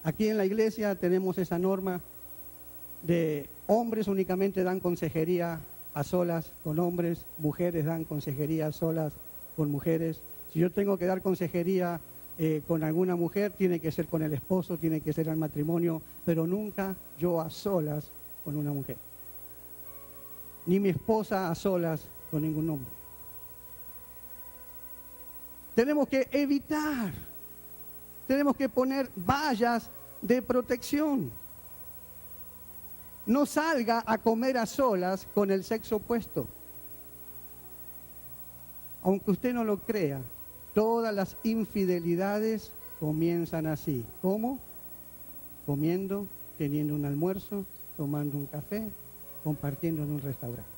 Aquí en la iglesia tenemos esa norma de hombres únicamente dan consejería a solas con hombres, mujeres dan consejería a solas con mujeres. Si yo tengo que dar consejería con alguna mujer, tiene que ser con el esposo, tiene que ser al matrimonio, pero nunca yo a solas con una mujer. Ni mi esposa a solas con ningún hombre. Tenemos que evitar, tenemos que poner vallas de protección. No salga a comer a solas con el sexo opuesto. Aunque usted no lo crea, todas las infidelidades comienzan así. ¿Cómo? Comiendo, teniendo un almuerzo, tomando un café, compartiendo en un restaurante.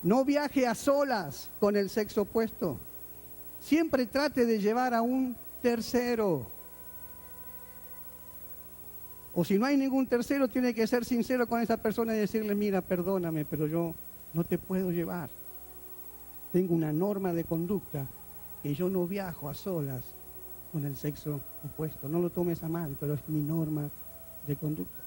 No viaje a solas con el sexo opuesto. Siempre trate de llevar a un tercero. O si no hay ningún tercero, tiene que ser sincero con esa persona y decirle, mira, perdóname, pero yo no te puedo llevar. Tengo una norma de conducta que yo no viajo a solas con el sexo opuesto. No lo tomes a mal, pero es mi norma de conducta.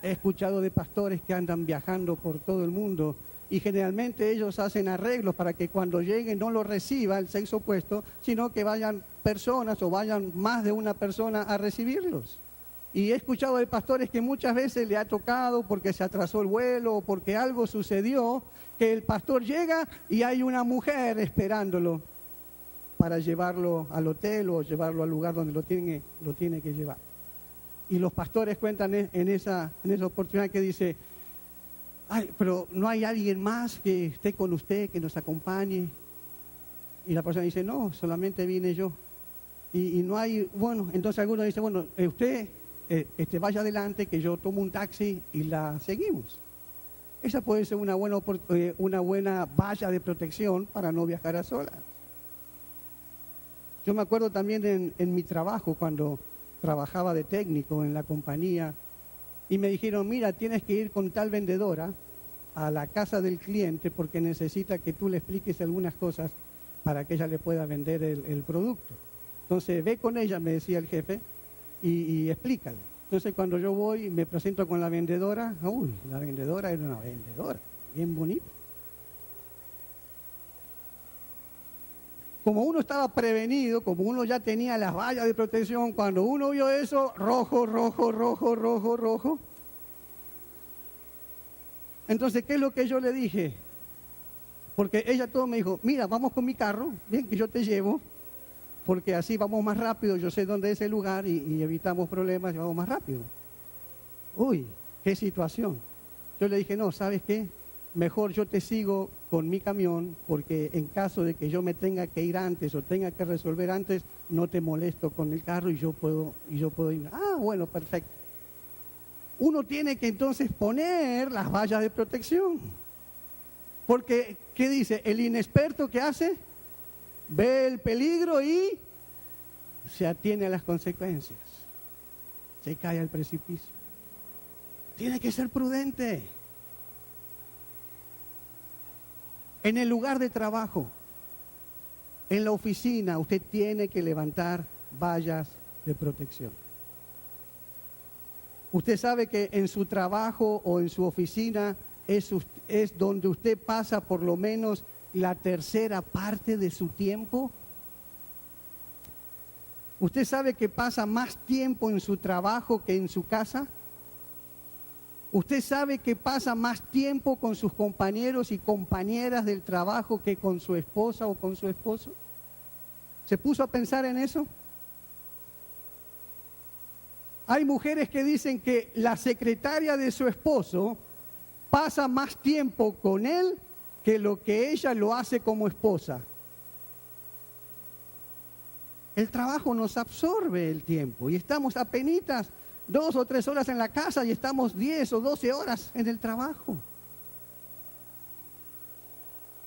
He escuchado de pastores que andan viajando por todo el mundo y generalmente ellos hacen arreglos para que cuando lleguen no lo reciba el sexo opuesto, sino que vayan personas o vayan más de una persona a recibirlos. Y he escuchado de pastores que muchas veces le ha tocado porque se atrasó el vuelo o porque algo sucedió, que el pastor llega y hay una mujer esperándolo para llevarlo al hotel o llevarlo al lugar donde lo tiene que llevar. Y los pastores cuentan en esa oportunidad que dice, ay, pero no hay alguien más que esté con usted, que nos acompañe. Y la persona dice, no, solamente vine yo. Y no hay, bueno, entonces algunos dicen, bueno, usted vaya adelante, que yo tomo un taxi y la seguimos. Esa puede ser una buena valla de protección para no viajar a solas. Yo me acuerdo también en mi trabajo, cuando trabajaba de técnico en la compañía, y me dijeron, mira, tienes que ir con tal vendedora a la casa del cliente porque necesita que tú le expliques algunas cosas para que ella le pueda vender el producto. Entonces, ve con ella, me decía el jefe, y explícale. Entonces, cuando yo voy y me presento con la vendedora, la vendedora era una vendedora, bien bonita. Como uno estaba prevenido, como uno ya tenía las vallas de protección, cuando uno vio eso, rojo, rojo, rojo, rojo, rojo. Entonces, ¿qué es lo que yo le dije? Porque ella todo me dijo, mira, vamos con mi carro, bien, que yo te llevo, porque así vamos más rápido, yo sé dónde es el lugar y evitamos problemas y vamos más rápido. Uy, qué situación. Yo le dije, no, ¿sabes qué? Mejor yo te sigo con mi camión, porque en caso de que yo me tenga que ir antes o tenga que resolver antes, no te molesto con el carro y yo puedo ir. Ah, bueno, perfecto. Uno tiene que entonces poner las vallas de protección. Porque, ¿qué dice? El inexperto, ¿qué hace? Ve el peligro y se atiene a las consecuencias. Se cae al precipicio. Tiene que ser prudente. En el lugar de trabajo, en la oficina, usted tiene que levantar vallas de protección. Usted sabe que en su trabajo o en su oficina es donde usted pasa por lo menos la tercera parte de su tiempo. ¿Usted sabe que pasa más tiempo en su trabajo que en su casa? ¿Usted sabe que pasa más tiempo con sus compañeros y compañeras del trabajo que con su esposa o con su esposo? ¿Se puso a pensar en eso? Hay mujeres que dicen que la secretaria de su esposo pasa más tiempo con él que lo que ella lo hace como esposa. El trabajo nos absorbe el tiempo y estamos apenitas 2 o 3 horas en la casa y estamos 10 o 12 horas en el trabajo.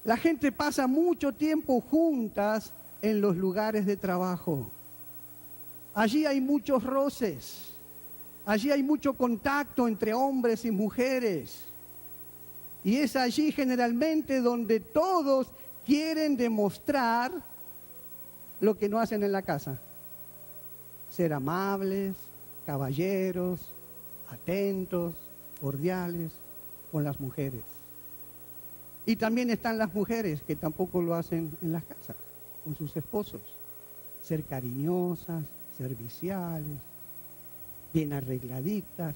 La gente pasa mucho tiempo juntas en los lugares de trabajo. Allí hay muchos roces, allí hay mucho contacto entre hombres y mujeres. Y es allí generalmente donde todos quieren demostrar lo que no hacen en la casa. Ser amables, caballeros, atentos, cordiales con las mujeres. Y también están las mujeres que tampoco lo hacen en las casas, con sus esposos. Ser cariñosas, serviciales, bien arregladitas,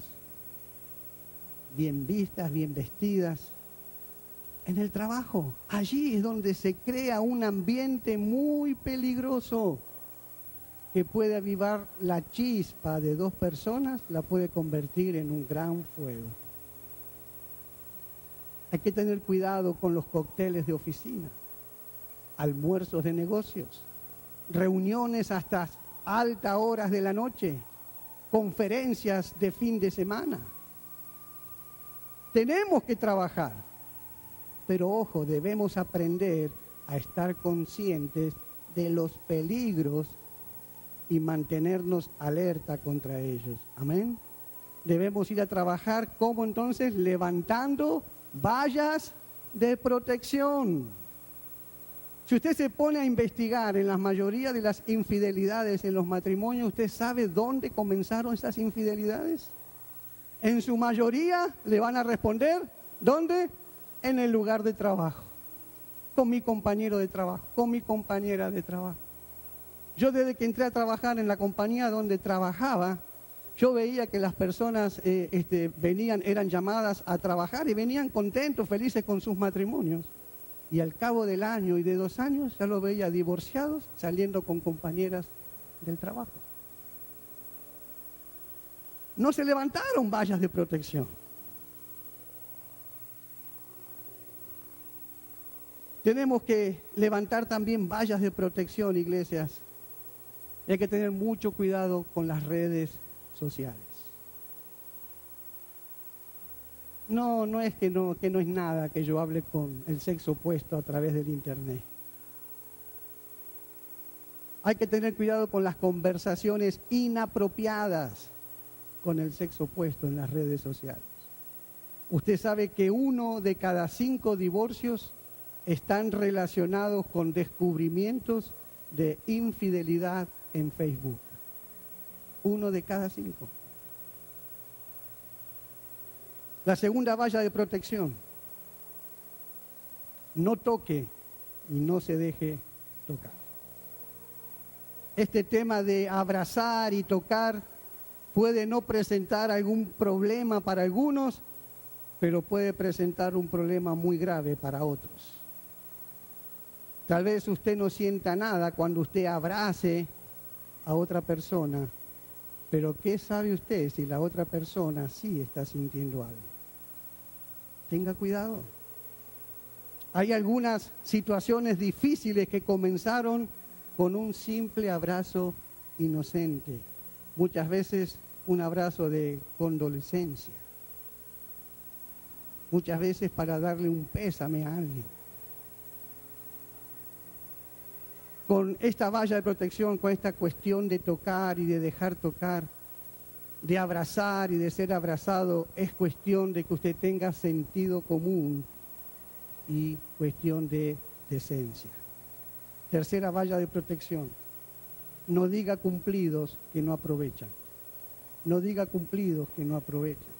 bien vistas, bien vestidas. En el trabajo, allí es donde se crea un ambiente muy peligroso que puede avivar la chispa de 2 personas, la puede convertir en un gran fuego. Hay que tener cuidado con los cócteles de oficina, almuerzos de negocios, reuniones hasta altas horas de la noche, conferencias de fin de semana. Tenemos que trabajar, pero ojo, debemos aprender a estar conscientes de los peligros y mantenernos alerta contra ellos. Amén. Debemos ir a trabajar, ¿cómo entonces? Levantando vallas de protección. Si usted se pone a investigar en la mayoría de las infidelidades en los matrimonios, ¿usted sabe dónde comenzaron esas infidelidades? En su mayoría le van a responder, ¿dónde? En el lugar de trabajo, con mi compañero de trabajo, con mi compañera de trabajo. Yo desde que entré a trabajar en la compañía donde trabajaba, yo veía que las personas eran llamadas a trabajar y venían contentos, felices con sus matrimonios. Y al cabo del año y de 2 años ya los veía divorciados, saliendo con compañeras del trabajo. No se levantaron vallas de protección. Tenemos que levantar también vallas de protección, iglesias. Hay que tener mucho cuidado con las redes sociales. No es que no es nada que yo hable con el sexo opuesto a través del internet. Hay que tener cuidado con las conversaciones inapropiadas con el sexo opuesto en las redes sociales. Usted sabe que 1 de cada 5 divorcios están relacionados con descubrimientos de infidelidad en Facebook. 1 de cada 5. La segunda valla de protección. No toque y no se deje tocar. Este tema de abrazar y tocar puede no presentar algún problema para algunos, pero puede presentar un problema muy grave para otros. Tal vez usted no sienta nada cuando usted abrace a otra persona, pero ¿qué sabe usted si la otra persona sí está sintiendo algo? Tenga cuidado. Hay algunas situaciones difíciles que comenzaron con un simple abrazo inocente. Muchas veces un abrazo de condolencia. Muchas veces para darle un pésame a alguien. Con esta valla de protección, con esta cuestión de tocar y de dejar tocar, de abrazar y de ser abrazado, es cuestión de que usted tenga sentido común y cuestión de decencia. Tercera valla de protección. No diga cumplidos que no aprovechan. No diga cumplidos que no aprovechan.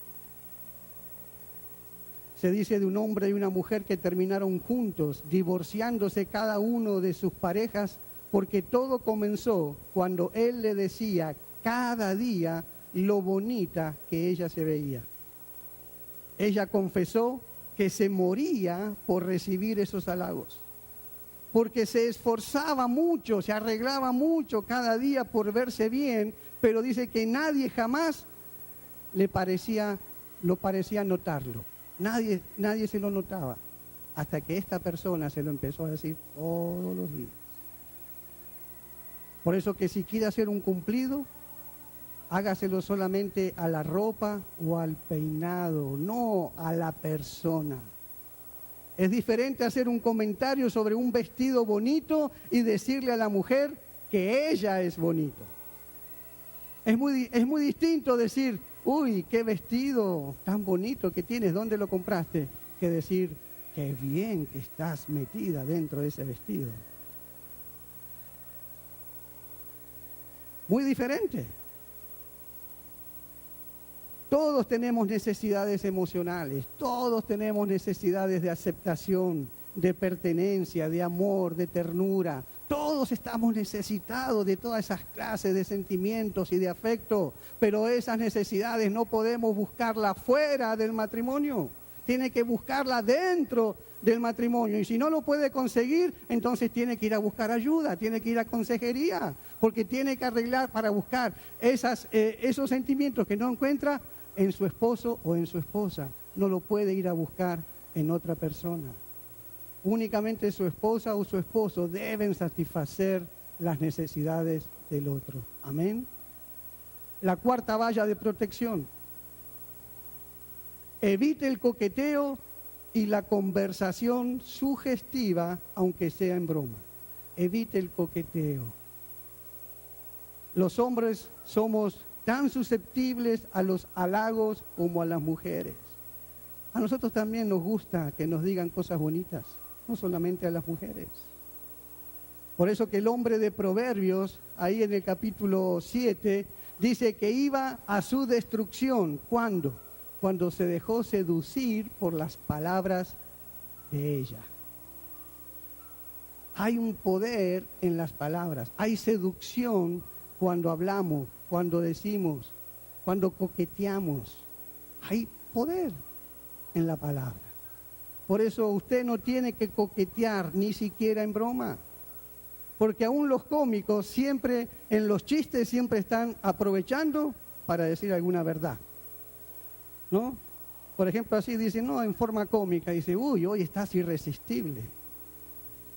Se dice de un hombre y una mujer que terminaron juntos, divorciándose cada uno de sus parejas, porque todo comenzó cuando él le decía cada día lo bonita que ella se veía. Ella confesó que se moría por recibir esos halagos. porque se esforzaba mucho, se arreglaba mucho cada día por verse bien, pero dice que nadie jamás lo parecía notarlo. Nadie se lo notaba, hasta que esta persona se lo empezó a decir todos los días. Por eso que si quiere hacer un cumplido, hágaselo solamente a la ropa o al peinado, no a la persona. Es diferente hacer un comentario sobre un vestido bonito y decirle a la mujer que ella es bonito. Es muy distinto decir, uy, qué vestido tan bonito que tienes, ¿dónde lo compraste? Que decir, qué bien que estás metida dentro de ese vestido. Muy diferente. Todos tenemos necesidades emocionales, todos tenemos necesidades de aceptación, de pertenencia, de amor, de ternura. Todos estamos necesitados de todas esas clases de sentimientos y de afecto, pero esas necesidades no podemos buscarlas fuera del matrimonio. Tiene que buscarla dentro del matrimonio, y si no lo puede conseguir, entonces tiene que ir a buscar ayuda, tiene que ir a consejería, porque tiene que arreglar para buscar esos sentimientos que no encuentra en su esposo o en su esposa. No lo puede ir a buscar en otra persona. Únicamente su esposa o su esposo deben satisfacer las necesidades del otro. Amén. La cuarta valla de protección. Evite el coqueteo y la conversación sugestiva, aunque sea en broma. Evite el coqueteo. Los hombres somos tan susceptibles a los halagos como a las mujeres. A nosotros también nos gusta que nos digan cosas bonitas, no solamente a las mujeres. Por eso que el hombre de Proverbios, ahí en el capítulo 7, dice que iba a su destrucción. ¿Cuándo? Cuando se dejó seducir por las palabras de ella. Hay un poder en las palabras, hay seducción cuando hablamos, cuando decimos, cuando coqueteamos. Hay poder en la palabra. Por eso usted no tiene que coquetear ni siquiera en broma. Porque aún los cómicos siempre, en los chistes, siempre están aprovechando para decir alguna verdad. ¿No? Por ejemplo, así dicen, no, en forma cómica, dice, uy, hoy estás irresistible.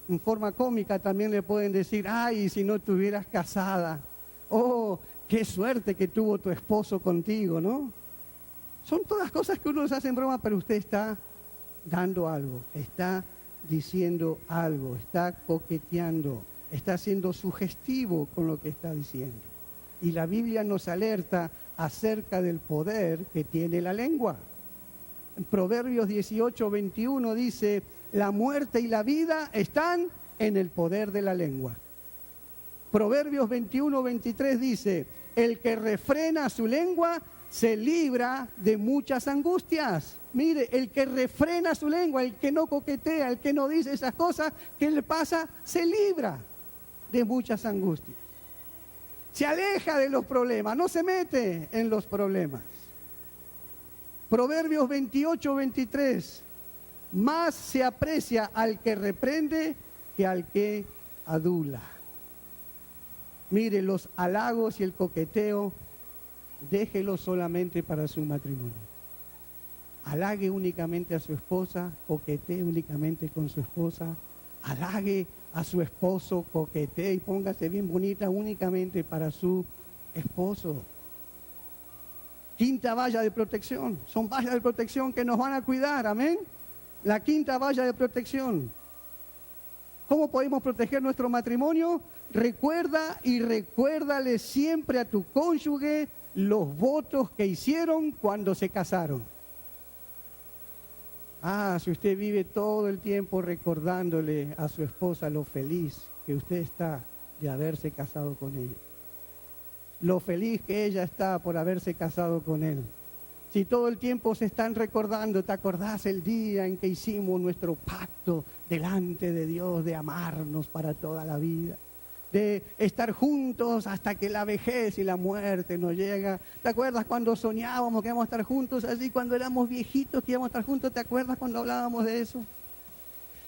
En forma cómica también le pueden decir, ay, si no estuvieras casada. Oh, qué suerte que tuvo tu esposo contigo, ¿no? Son todas cosas que uno les hace en broma, pero usted está dando algo, está diciendo algo, está coqueteando, está siendo sugestivo con lo que está diciendo. Y la Biblia nos alerta acerca del poder que tiene la lengua. En Proverbios 18:21 dice, la muerte y la vida están en el poder de la lengua. Proverbios 21:23 dice, el que refrena su lengua se libra de muchas angustias. Mire, el que refrena su lengua, el que no coquetea, el que no dice esas cosas, ¿qué le pasa? Se libra de muchas angustias. Se aleja de los problemas, no se mete en los problemas. Proverbios 28:23, más se aprecia al que reprende que al que adula. Mire, los halagos y el coqueteo, déjelo solamente para su matrimonio. Halague únicamente a su esposa, coquetee únicamente con su esposa, halague a su esposo, coquetee y póngase bien bonita únicamente para su esposo. Quinta valla de protección, son vallas de protección que nos van a cuidar, amén. La quinta valla de protección. ¿Cómo podemos proteger nuestro matrimonio? Recuerda y recuérdale siempre a tu cónyuge los votos que hicieron cuando se casaron. Si usted vive todo el tiempo recordándole a su esposa lo feliz que usted está de haberse casado con ella, lo feliz que ella está por haberse casado con él. Si todo el tiempo se están recordando, ¿te acordás el día en que hicimos nuestro pacto delante de Dios de amarnos para toda la vida? De estar juntos hasta que la vejez y la muerte nos llega. ¿Te acuerdas cuando soñábamos que íbamos a estar juntos así, cuando éramos viejitos que íbamos a estar juntos? ¿Te acuerdas cuando hablábamos de eso?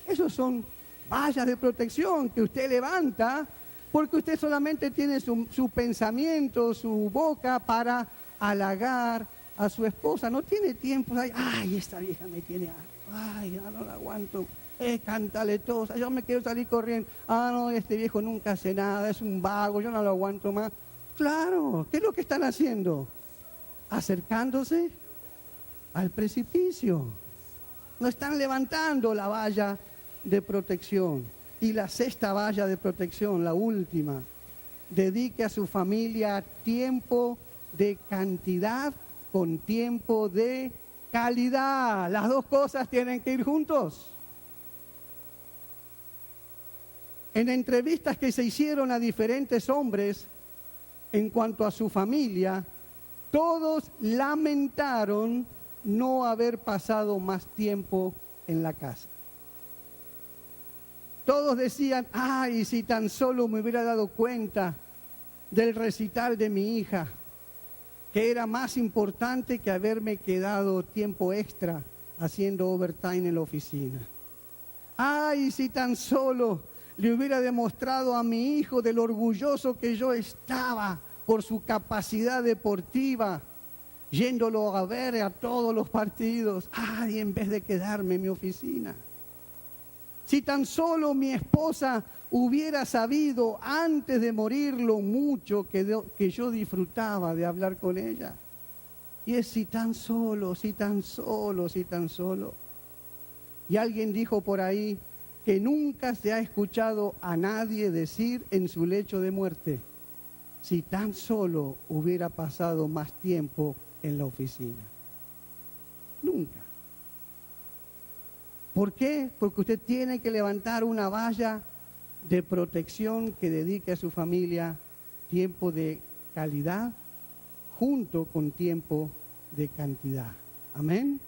Esos son vallas de protección que usted levanta porque usted solamente tiene su pensamiento, su boca para halagar a su esposa. No tiene tiempo. Ay, esta vieja me tiene harto. Ay, ya no la aguanto. Es cantaletosa. Yo me quiero salir corriendo. Ah, no, este viejo nunca hace nada. Es un vago. Yo no lo aguanto más. Claro. ¿Qué es lo que están haciendo? Acercándose al precipicio. No están levantando la valla de protección. Y la sexta valla de protección, la última, dedique a su familia tiempo de cantidad con tiempo de calidad. Las dos cosas tienen que ir juntos. En entrevistas que se hicieron a diferentes hombres en cuanto a su familia, todos lamentaron no haber pasado más tiempo en la casa. Todos decían, ay, si tan solo me hubiera dado cuenta del recital de mi hija, que era más importante que haberme quedado tiempo extra haciendo overtime en la oficina. Ay, si tan solo le hubiera demostrado a mi hijo del orgulloso que yo estaba por su capacidad deportiva, yéndolo a ver a todos los partidos, ay, en vez de quedarme en mi oficina. Si tan solo mi esposa hubiera sabido antes de morir lo mucho que yo disfrutaba de hablar con ella. Y es si tan solo, si tan solo, si tan solo. Y alguien dijo por ahí que nunca se ha escuchado a nadie decir en su lecho de muerte, si tan solo hubiera pasado más tiempo en la oficina. Nunca. ¿Por qué? Porque usted tiene que levantar una valla de protección que dedique a su familia tiempo de calidad junto con tiempo de cantidad. Amén.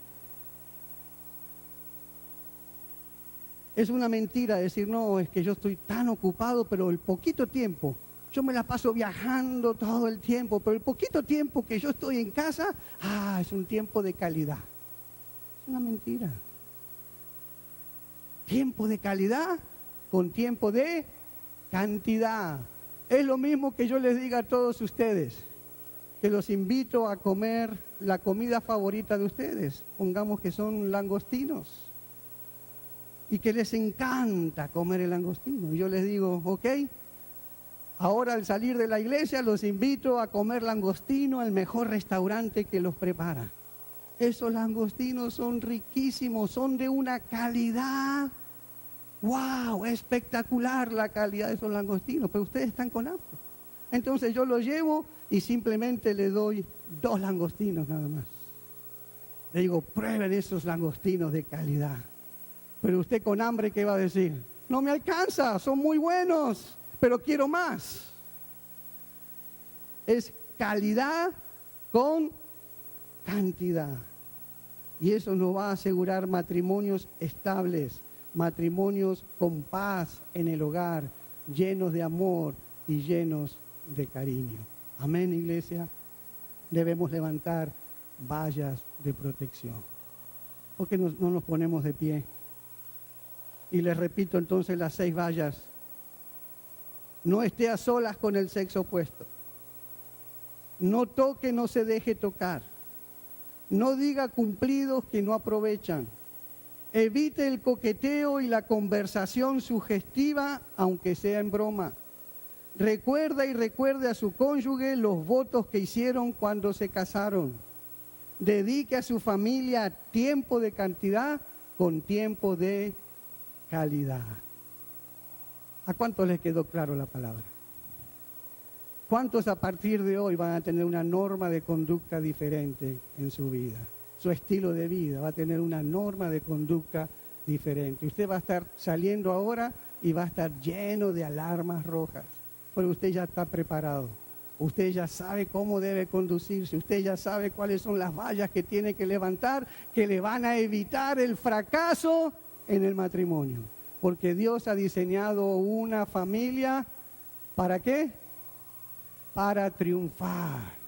Es una mentira decir, no, es que yo estoy tan ocupado, pero el poquito tiempo, yo me la paso viajando todo el tiempo, pero el poquito tiempo que yo estoy en casa, es un tiempo de calidad. Es una mentira. Tiempo de calidad con tiempo de cantidad. Es lo mismo que yo les diga a todos ustedes, que los invito a comer la comida favorita de ustedes. Pongamos que son langostinos. Y que les encanta comer el langostino. Y yo les digo, ok, ahora al salir de la iglesia los invito a comer langostino al mejor restaurante que los prepara. Esos langostinos son riquísimos, son de una calidad. ¡Wow! Espectacular la calidad de esos langostinos, pero ustedes están con hambre. Entonces yo los llevo y simplemente le doy 2 langostinos nada más. Le digo, prueben esos langostinos de calidad. Pero usted con hambre, ¿qué va a decir? No me alcanza, son muy buenos, pero quiero más. Es calidad con cantidad. Y eso nos va a asegurar matrimonios estables, matrimonios con paz en el hogar, llenos de amor y llenos de cariño. Amén, iglesia. Debemos levantar vallas de protección. ¿Por qué no nos ponemos de pie? Y les repito entonces las 6 vallas. No esté a solas con el sexo opuesto. No toque, no se deje tocar. No diga cumplidos que no aprovechan. Evite el coqueteo y la conversación sugestiva, aunque sea en broma. Recuerda y recuerde a su cónyuge los votos que hicieron cuando se casaron. Dedique a su familia tiempo de cantidad con tiempo de calidad. ¿A cuántos les quedó claro la palabra? ¿Cuántos a partir de hoy van a tener una norma de conducta diferente en su vida? Su estilo de vida va a tener una norma de conducta diferente. Usted va a estar saliendo ahora y va a estar lleno de alarmas rojas, pero usted ya está preparado. Usted ya sabe cómo debe conducirse, usted ya sabe cuáles son las vallas que tiene que levantar, que le van a evitar el fracaso en el matrimonio. Porque Dios ha diseñado una familia, ¿para qué? Para triunfar.